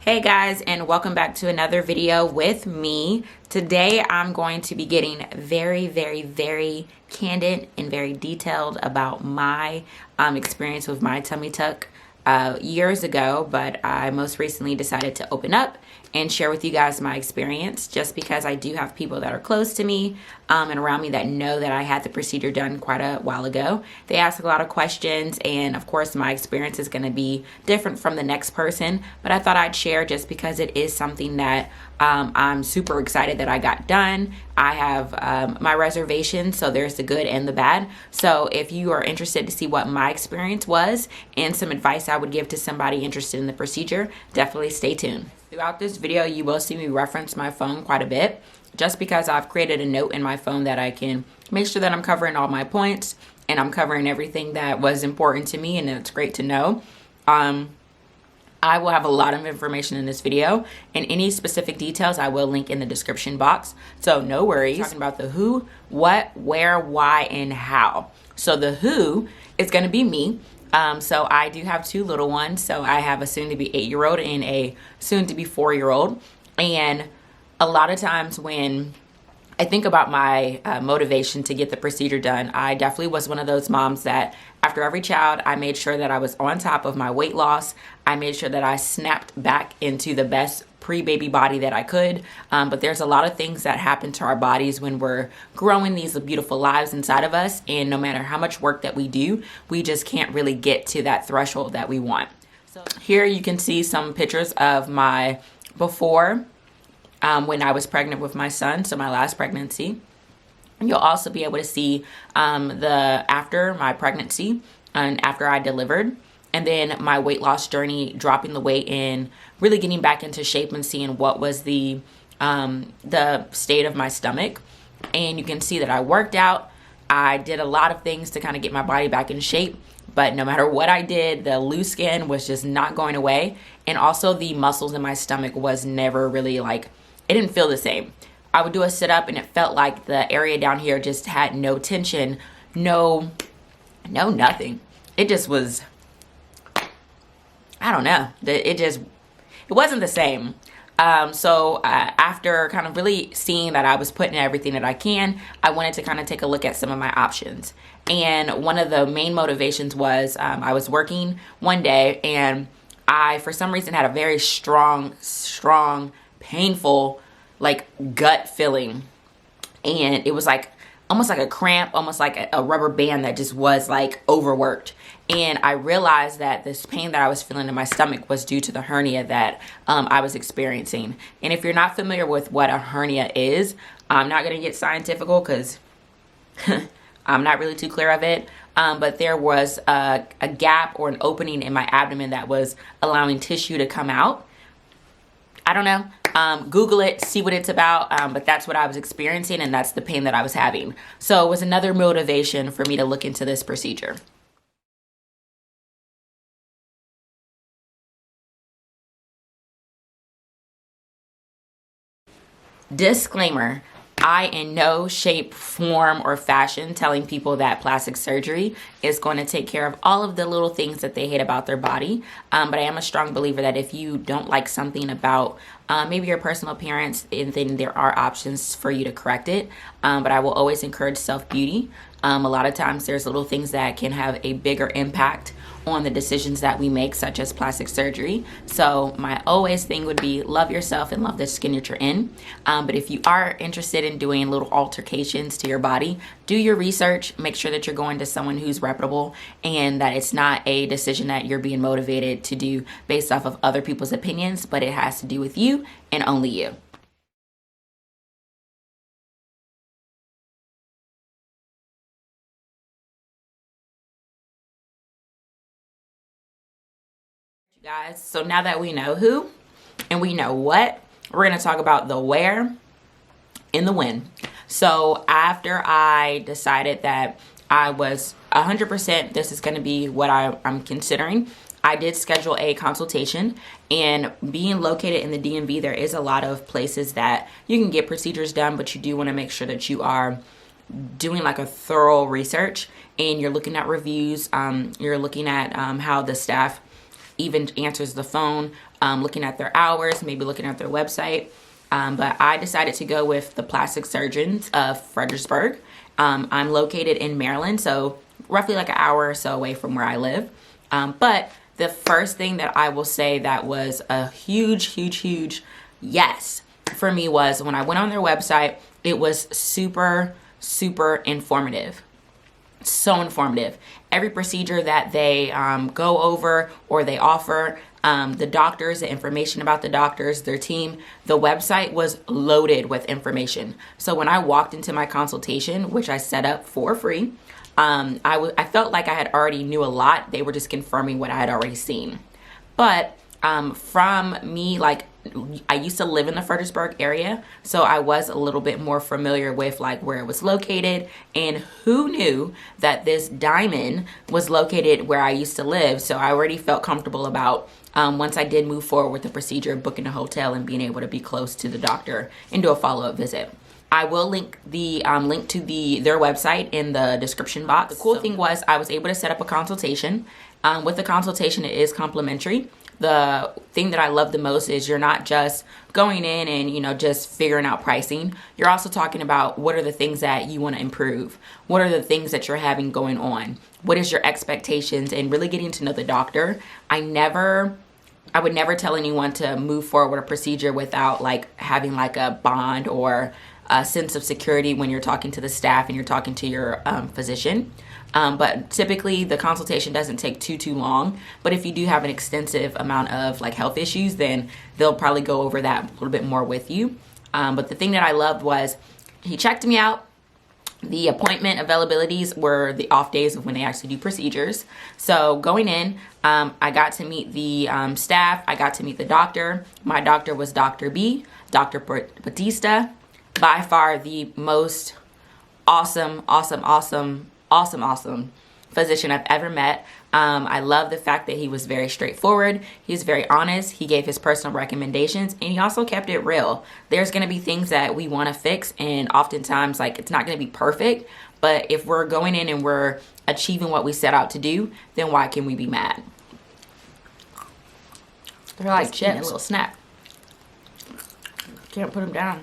Hey guys, and welcome back to another video with me. Today I'm going to be getting very candid and very detailed about my experience with my tummy tuck years ago, but I most recently decided to open up and share with you guys my experience, just because I do have people that are close to me and around me that know that I had the procedure done quite a while ago. They ask a lot of questions, and of course my experience is going to be different from the next person, but I thought I'd share just because it is something that I'm super excited that I got done. I have my reservations, so there's the good and the bad. So if you are interested to see what my experience was and some advice I would give to somebody interested in the procedure, definitely stay tuned. Throughout this video, you will see me reference my phone quite a bit, just because I've created a note in my phone that I can make sure that I'm covering all my points and I'm covering everything that was important to me, and it's great to know. I will have a lot of information in this video, and any specific details I will link in the description box. So no worries. Talking about the who, what, where, why, and how. So the who is going to be me. So I do have two little ones. So I have a soon-to-be 8-year-old and a soon-to-be 4-year-old. And a lot of times when I think about my motivation to get the procedure done, I definitely was one of those moms that after every child, I made sure that I was on top of my weight loss. I made sure that I snapped back into the best pre-baby body that I could. But there's a lot of things that happen to our bodies when we're growing these beautiful lives inside of us. And no matter how much work that we do, we just can't really get to that threshold that we want. So here you can see some pictures of my before when I was pregnant with my son, so my last pregnancy. You'll also be able to see the after my pregnancy and after I delivered, and then my weight loss journey, dropping the weight and really getting back into shape and seeing what was the state of my stomach. And you can see that I worked out. I did a lot of things to kind of get my body back in shape, but no matter what I did, the loose skin was just not going away. And also the muscles in my stomach was never really like, it didn't feel the same. I would do a sit-up and it felt like the area down here just had no tension, no nothing. It just was, I don't know. It wasn't the same. So after kind of really seeing that I was putting everything that I can, I wanted to kind of take a look at some of my options. And one of the main motivations was I was working one day and I, for some reason, had a very strong, painful, like gut feeling, and it was like almost like a cramp, almost like a rubber band that just was like overworked. And I realized that this pain that I was feeling in my stomach was due to the hernia that I was experiencing. And if you're not familiar with what a hernia is, I'm not going to get scientific because I'm not really too clear of it. But there was a gap or an opening in my abdomen that was allowing tissue to come out. I don't know. Google it, see what it's about, but that's what I was experiencing, and that's the pain that I was having. So it was another motivation for me to look into this procedure. Disclaimer. I in no shape, form, or fashion telling people that plastic surgery is going to take care of all of the little things that they hate about their body. But I am a strong believer that if you don't like something about maybe your personal appearance, then there are options for you to correct it. But I will always encourage self-beauty. A lot of times there's little things that can have a bigger impact on the decisions that we make, such as plastic surgery. So my always thing would be love yourself and love the skin that you're in. But if you are interested in doing little altercations to your body, do your research, make sure that you're going to someone who's reputable and that it's not a decision that you're being motivated to do based off of other people's opinions, but it has to do with you and only you. Guys, so now that we know who and we know what, we're going to talk about the where and the when. So after I decided that I was 100% this is going to be what I'm considering, I did schedule a consultation. And being located in the DMV, there is a lot of places that you can get procedures done, but you do want to make sure that you are doing like a thorough research and you're looking at reviews, you're looking at how the staff even answers the phone, looking at their hours, maybe looking at their website. But I decided to go with the plastic surgeons of Fredericksburg. I'm located in Maryland, so roughly like an hour or so away from where I live. But the first thing that I will say that was a huge yes for me was when I went on their website, it was super informative. So informative. Every procedure that they go over or they offer, the doctors, the information about the doctors, their team, the website was loaded with information. So when I walked into my consultation, which I set up for free, I felt like I had already knew a lot. They were just confirming what I had already seen. But from me, like, I used to live in the Fredericksburg area, so I was a little bit more familiar with like where it was located, and who knew that this diamond was located where I used to live. So I already felt comfortable about once I did move forward with the procedure, booking a hotel and being able to be close to the doctor and do a follow-up visit. I will link the link to their website in the description box. The cool thing was I was able to set up a consultation. With the consultation, it is complimentary. The thing that I love the most is you're not just going in and, you know, just figuring out pricing. You're also talking about what are the things that you want to improve? What are the things that you're having going on? What is your expectations? And really getting to know the doctor. I would never tell anyone to move forward with a procedure without like having like a bond or a sense of security when you're talking to the staff and you're talking to your physician. But typically the consultation doesn't take too long. But if you do have an extensive amount of like health issues, then they'll probably go over that a little bit more with you. But the thing that I loved was he checked me out. The appointment availabilities were the off days of when they actually do procedures. So going in, I got to meet the staff. I got to meet the doctor. My doctor was Dr. B, Dr. Batista. By far the most awesome physician I've ever met. I love the fact that he was very straightforward. He's very honest. He gave his personal recommendations, and he also kept it real. There's going to be things that we want to fix, and oftentimes like it's not going to be perfect, but if we're going in and we're achieving what we set out to do, then why can we be mad? They're like chips. A little snack. Can't put them down.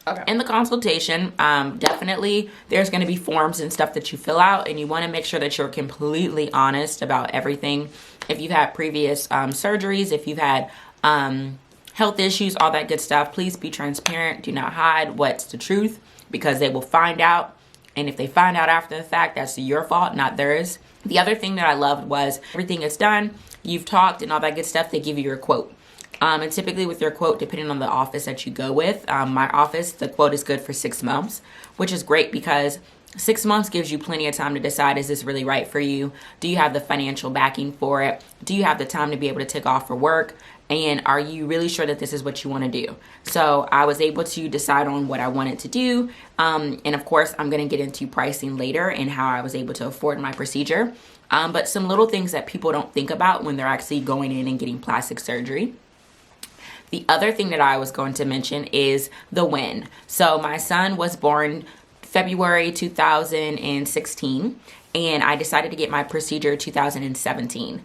Okay. In the consultation, definitely there's going to be forms and stuff that you fill out, and you want to make sure that you're completely honest about everything. If you've had previous surgeries, if you've had health issues, all that good stuff, please be transparent. Do not hide what's the truth, because they will find out. And if they find out after the fact, that's your fault, not theirs. The other thing that I loved was everything is done, you've talked and all that good stuff, they give you your quote. And typically with your quote, depending on the office that you go with, my office, the quote is good for 6 months, which is great because 6 months gives you plenty of time to decide, is this really right for you? Do you have the financial backing for it? Do you have the time to be able to take off for work? And are you really sure that this is what you want to do? So I was able to decide on what I wanted to do. And of course, I'm going to get into pricing later and how I was able to afford my procedure. But some little things that people don't think about when they're actually going in and getting plastic surgery. The other thing that I was going to mention is the when. So my son was born February 2016, and I decided to get my procedure 2017.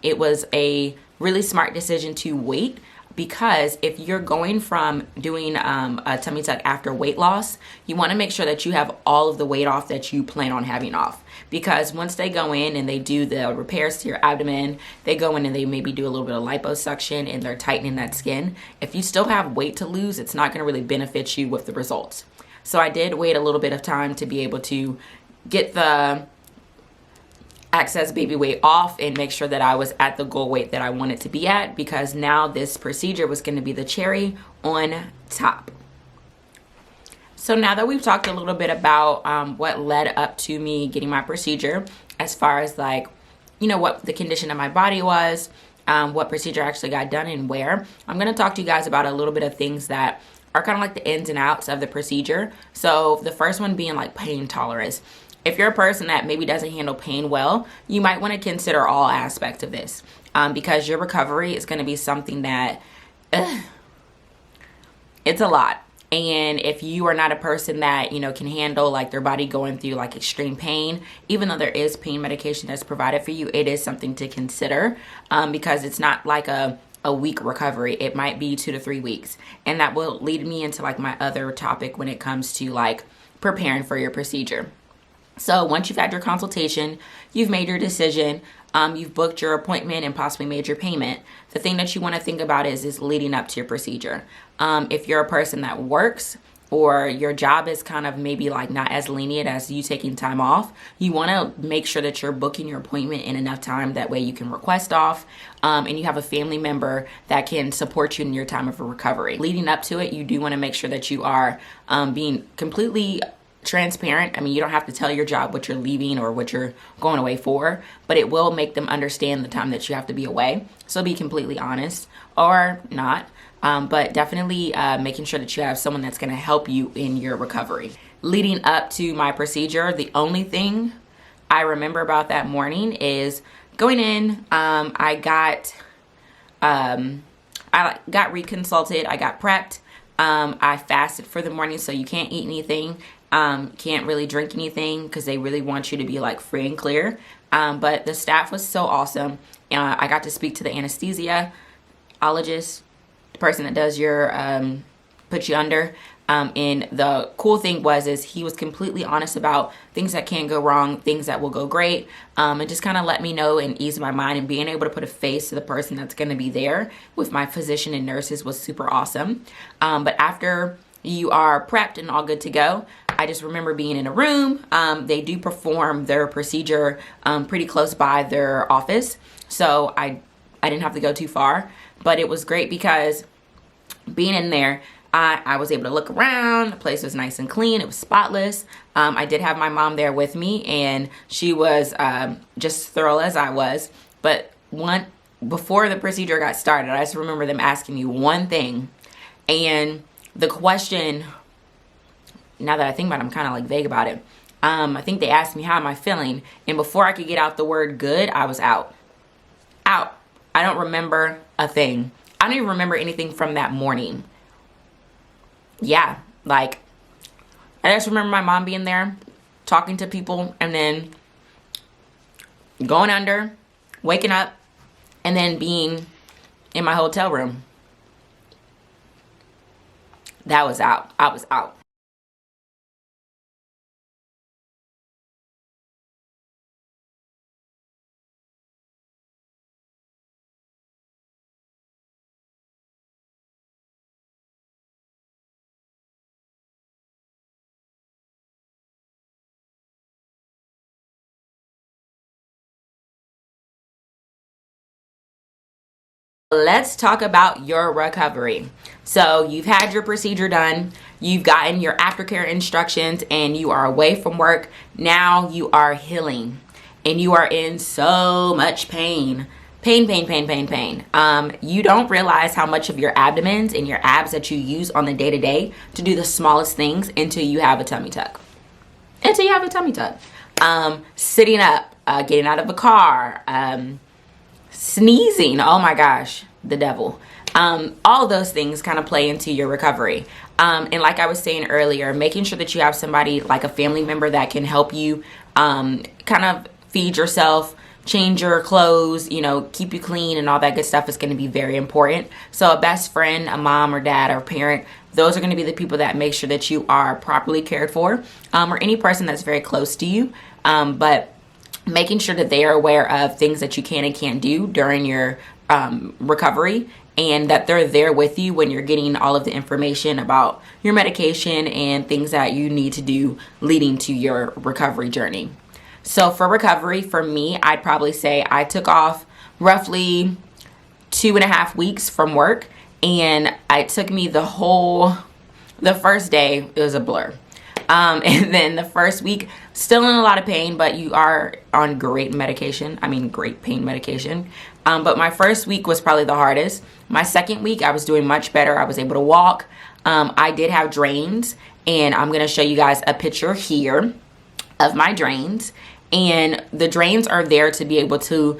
It was a really smart decision to wait, because if you're going from doing a tummy tuck after weight loss, you want to make sure that you have all of the weight off that you plan on having off. Because once they go in and they do the repairs to your abdomen, they go in and they maybe do a little bit of liposuction and they're tightening that skin. If you still have weight to lose, it's not going to really benefit you with the results. So I did wait a little bit of time to be able to get the excess baby weight off and make sure that I was at the goal weight that I wanted to be at, because now this procedure was going to be the cherry on top. So now that we've talked a little bit about what led up to me getting my procedure, as far as like, you know, what the condition of my body was, what procedure actually got done and where, I'm going to talk to you guys about a little bit of things that are kind of like the ins and outs of the procedure. So the first one being like pain tolerance. If you're a person that maybe doesn't handle pain well, you might want to consider all aspects of this, because your recovery is going to be something that it's a lot. And if you are not a person that, can handle like their body going through like extreme pain, even though there is pain medication that's provided for you, it is something to consider, because it's not like a week recovery. It might be 2 to 3 weeks. And that will lead me into like my other topic when it comes to like preparing for your procedure. So once you've had your consultation, you've made your decision, you've booked your appointment and possibly made your payment, the thing that you want to think about is leading up to your procedure. If you're a person that works, or your job is kind of maybe like not as lenient as you taking time off, you want to make sure that you're booking your appointment in enough time. That way you can request off, and you have a family member that can support you in your time of recovery. Leading up to it, you do want to make sure that you are being completely transparent. I mean, you don't have to tell your job what you're leaving or what you're going away for, but it will make them understand the time that you have to be away. So be completely honest, or not. But definitely making sure that you have someone that's going to help you in your recovery. Leading up to my procedure, the only thing I remember about that morning is going in, I got reconsulted, I got prepped, I fasted for the morning, so you can't eat anything, can't really drink anything, because they really want you to be like free and clear. But the staff was so awesome. I got to speak to the anesthesiologist, person that does your put you under, and the cool thing is he was completely honest about things that can go wrong, things that will go great, and just kind of let me know and ease my mind, and being able to put a face to the person that's going to be there with my physician and nurses was super awesome. But after you are prepped and all good to go, I just remember being in a room. They do perform their procedure pretty close by their office, so I didn't have to go too far. But it was great because being in there, I was able to look around. The place was nice and clean. It was spotless. I did have my mom there with me, and she was just thorough as I was. But before the procedure got started, I just remember them asking me one thing. And the question, now that I think about it, I'm kind of like vague about it. I think they asked me, how am I feeling? And before I could get out the word good, I was out. I don't remember a thing. I don't even remember anything from that morning. Yeah, like, I just remember my mom being there, talking to people, and then going under, waking up, and then being in my hotel room. That was out. I was out. Let's talk about your recovery. So you've had your procedure done, you've gotten your aftercare instructions, and you are away from work. Now you are healing, and you are in so much pain. Pain. You don't realize how much of your abdomens and your abs that you use on the day-to-day to do the smallest things until you have a tummy tuck. Sitting up, getting out of a car, sneezing, oh my gosh, the devil. All those things kind of play into your recovery. And like I was saying earlier, making sure that you have somebody like a family member that can help you kind of feed yourself, change your clothes, keep you clean and all that good stuff is going to be very important. So a best friend, a mom or dad or parent, those are going to be the people that make sure that you are properly cared for, or any person that's very close to you. But making sure that they are aware of things that you can and can't do during your recovery, and that they're there with you when you're getting all of the information about your medication and things that you need to do leading to your recovery journey. So for recovery, for me, I'd probably say I took off roughly 2.5 weeks from work, and it took me the first day, it was a blur. And then the first week, still in a lot of pain, but you are on great pain medication. But my first week was probably the hardest. My second week, I was doing much better. I was able to walk. I did have drains, and I'm going to show you guys a picture here of my drains. And the drains are there to be able to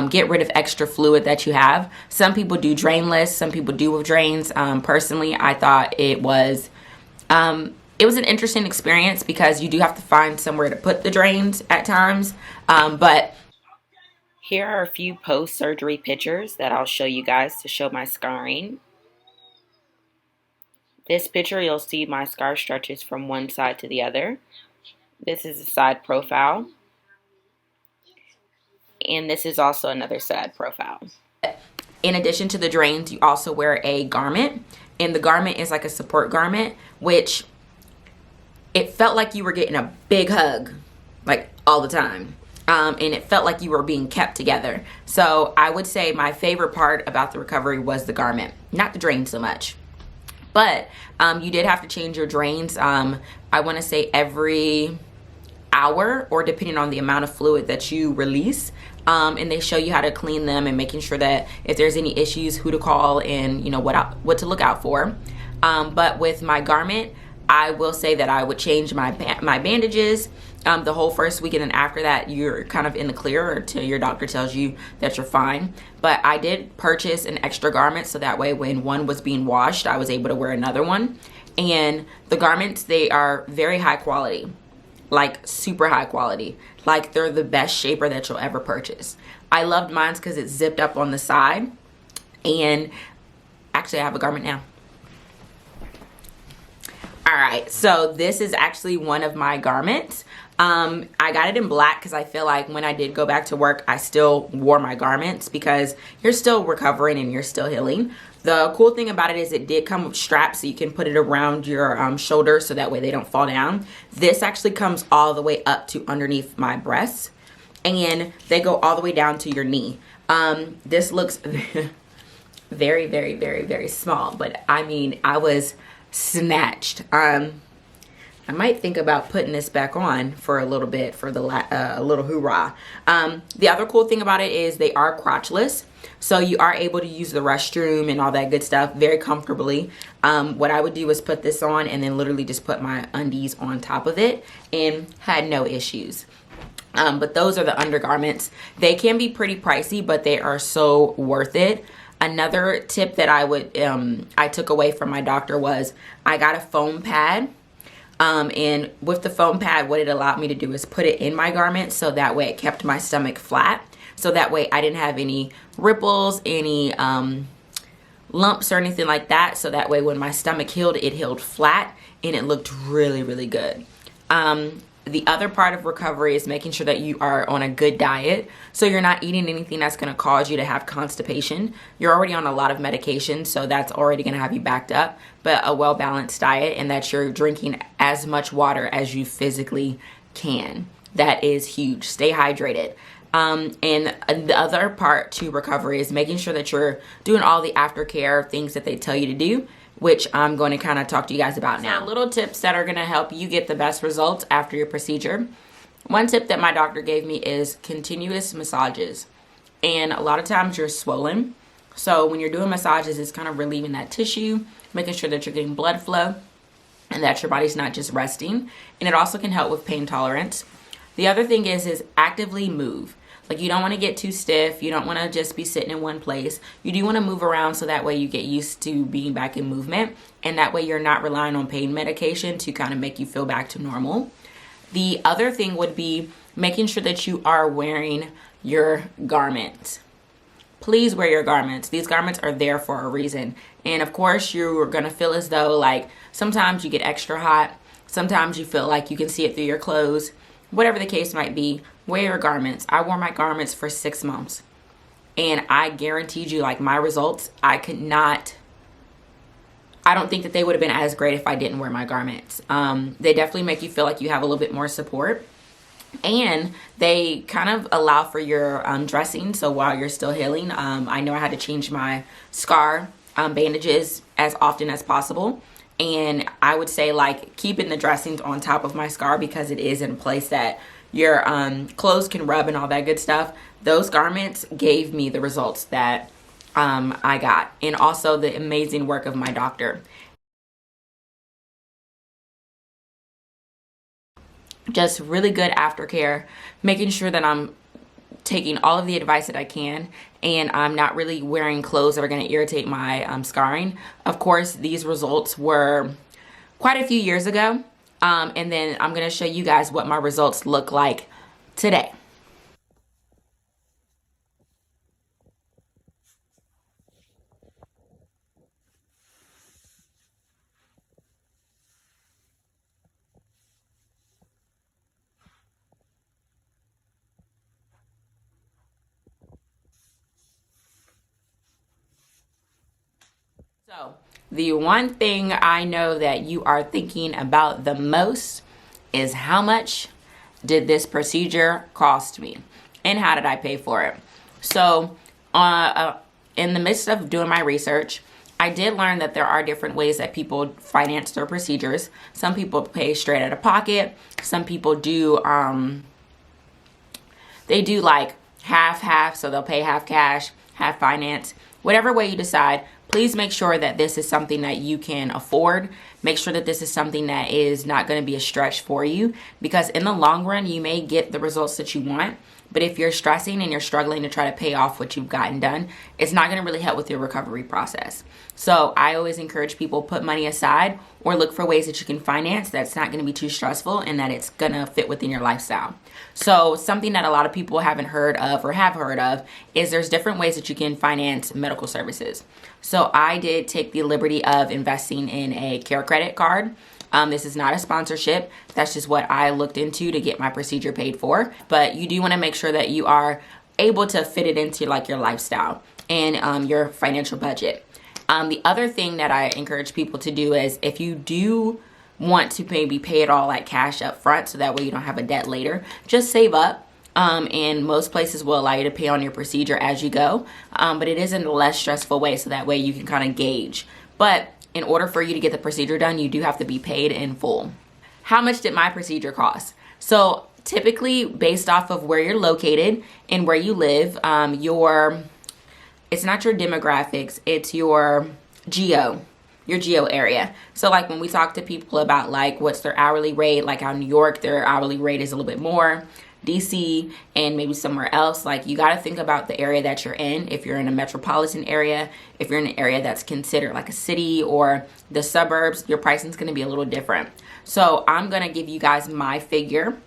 get rid of extra fluid that you have. Some people do drainless, some people do with drains. Personally, I thought it was It was an interesting experience because you do have to find somewhere to put the drains at times, but here are a few post-surgery pictures that I'll show you guys to show my scarring. This picture, you'll see my scar stretches from one side to the other. This is a side profile. And this is also another side profile. In addition to the drains, you also wear a garment. And the garment is like a support garment, which it felt like you were getting a big hug, like all the time. And it felt like you were being kept together. So I would say my favorite part about the recovery was the garment, not the drain so much. But you did have to change your drains, I want to say every hour, or depending on the amount of fluid that you release. And they show you how to clean them and making sure that if there's any issues, who to call and you know what to look out for. But with my garment, I will say that I would change my bandages the whole first week, and then after that you're kind of in the clear until your doctor tells you that you're fine. But I did purchase an extra garment so that way when one was being washed, I was able to wear another one. And the garments, they are very high quality, like super high quality. Like they're the best shaper that you'll ever purchase. I loved mine because it's zipped up on the side. And actually I have a garment now. All right, so this is actually one of my garments. I got it in black because I feel like when I did go back to work, I still wore my garments because you're still recovering and you're still healing. The cool thing about it is it did come with straps, so you can put it around your shoulder so that way they don't fall down. This actually comes all the way up to underneath my breasts, and they go all the way down to your knee. This looks very, very, very, very small, but I mean, I was snatched. I might think about putting this back on for a little bit for the a little hoorah. The other cool thing about it is they are crotchless, so you are able to use the restroom and all that good stuff very comfortably. What I would do is put this on and then literally just put my undies on top of it and had no issues. But those are the undergarments. They can be pretty pricey, but they are so worth it. Another tip that I took away from my doctor was I got a foam pad. And with the foam pad, what it allowed me to do is put it in my garment so that way it kept my stomach flat. So that way I didn't have any ripples, any lumps or anything like that. So that way when my stomach healed, it healed flat and it looked really, really good. The other part of recovery is making sure that you are on a good diet. So you're not eating anything that's going to cause you to have constipation. You're already on a lot of medication, so that's already going to have you backed up. But a well-balanced diet, and that you're drinking as much water as you physically can. That is huge. Stay hydrated. And the other part to recovery is making sure that you're doing all the aftercare things that they tell you to do, which I'm going to kind of talk to you guys about now. So little tips that are going to help you get the best results after your procedure. One tip that my doctor gave me is continuous massages. And a lot of times you're swollen. So when you're doing massages, it's kind of relieving that tissue, making sure that you're getting blood flow and that your body's not just resting. And it also can help with pain tolerance. The other thing is actively move. Like, you don't want to get too stiff. You don't want to just be sitting in one place. You do want to move around so that way you get used to being back in movement. And that way you're not relying on pain medication to kind of make you feel back to normal. The other thing would be making sure that you are wearing your garments. Please wear your garments. These garments are there for a reason. And of course, you're going to feel as though like sometimes you get extra hot. Sometimes you feel like you can see it through your clothes. Whatever the case might be, wear your garments. I wore my garments for 6 months. And I guaranteed you, like, my results, I don't think that they would have been as great if I didn't wear my garments. They definitely make you feel like you have a little bit more support. And they kind of allow for your dressing. So while you're still healing, I know I had to change my scar bandages as often as possible. And I would say, like, keeping the dressings on top of my scar because it is in a place that your clothes can rub and all that good stuff. Those garments gave me the results that I got. And also the amazing work of my doctor. Just really good aftercare, making sure that I'm taking all of the advice that I can, and I'm not really wearing clothes that are going to irritate my scarring. Of course, these results were quite a few years ago. And then I'm going to show you guys what my results look like today. So, the one thing I know that you are thinking about the most is how much did this procedure cost me and how did I pay for it? So, in the midst of doing my research, I did learn that there are different ways that people finance their procedures. Some people pay straight out of pocket. Some people do, they do like half, so they'll pay half cash, half finance. Whatever way you decide, please make sure that this is something that you can afford. Make sure that this is something that is not going to be a stretch for you, because in the long run, you may get the results that you want. But if you're stressing and you're struggling to try to pay off what you've gotten done, it's not going to really help with your recovery process. So I always encourage people, put money aside or look for ways that you can finance that's not going to be too stressful and that it's going to fit within your lifestyle. So something that a lot of people haven't heard of or have heard of is there's different ways that you can finance medical services. So I did take the liberty of investing in a care credit card. This is not a sponsorship. That's just what I looked into to get my procedure paid for. But you do want to make sure that you are able to fit it into like your lifestyle and your financial budget. The other thing that I encourage people to do is if you do want to maybe pay it all like cash up front so that way you don't have a debt later, just save up. And most places will allow you to pay on your procedure as you go. But it is in a less stressful way so that way you can kind of gauge. But in order for you to get the procedure done, you do have to be paid in full. How much did my procedure cost? So typically based off of where you're located and where you live, it's not your demographics, it's your geo area. So like when we talk to people about like what's their hourly rate, like out in New York, their hourly rate is a little bit more. DC and maybe somewhere else, like you got to think about the area that you're in. If you're in a metropolitan area, if you're in an area that's considered like a city or the suburbs, your pricing is going to be a little different. So I'm going to give you guys my figure.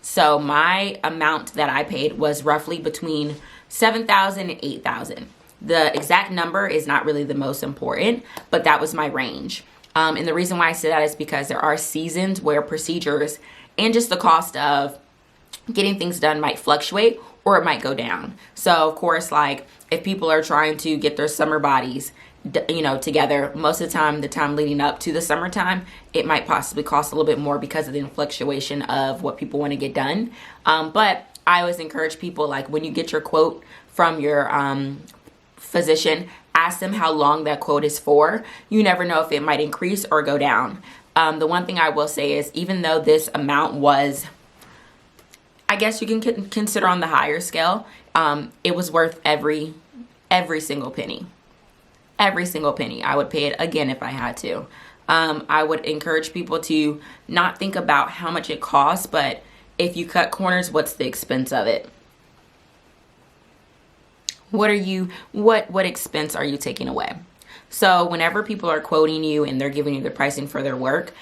So my amount that I paid was roughly between $7,000 and $8,000. The exact number is not really the most important, but that was my range. And the reason why I say that is because there are seasons where procedures and just the cost of getting things done might fluctuate or it might go down. So of course, like if people are trying to get their summer bodies, together, most of the time leading up to the summertime, it might possibly cost a little bit more because of the fluctuation of what people want to get done. But I always encourage people, like when you get your quote from your physician, ask them how long that quote is for. You never know if it might increase or go down. The one thing I will say is even though this amount was, I guess you can consider on the higher scale, it was worth every single penny. Every single penny. I would pay it again if I had to. I would encourage people to not think about how much it costs, but if you cut corners, what's the expense of it? What expense are you taking away? So whenever people are quoting you and they're giving you the pricing for their work,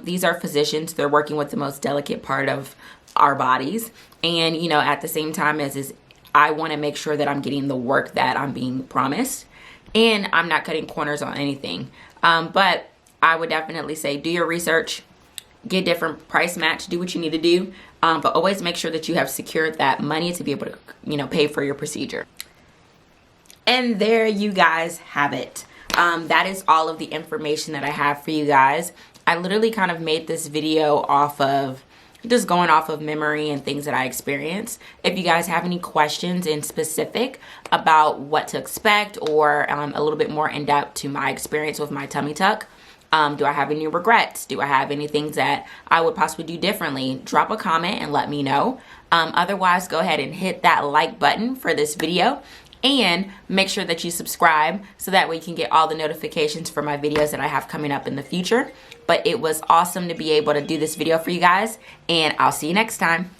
these are physicians. They're working with the most delicate part of our bodies. And, at the same time as I want to make sure that I'm getting the work that I'm being promised and I'm not cutting corners on anything. But I would definitely say do your research, get different price match, do what you need to do. But always make sure that you have secured that money to be able to, pay for your procedure. And there you guys have it. That is all of the information that I have for you guys. I literally kind of made this video off of just going off of memory and things that I experienced. If you guys have any questions in specific about what to expect or a little bit more in depth to my experience with my tummy tuck, do I have any regrets? Do I have any things that I would possibly do differently? Drop a comment and let me know. Otherwise, go ahead and hit that like button for this video. And make sure that you subscribe so that way you can get all the notifications for my videos that I have coming up in the future. But it was awesome to be able to do this video for you guys, and I'll see you next time.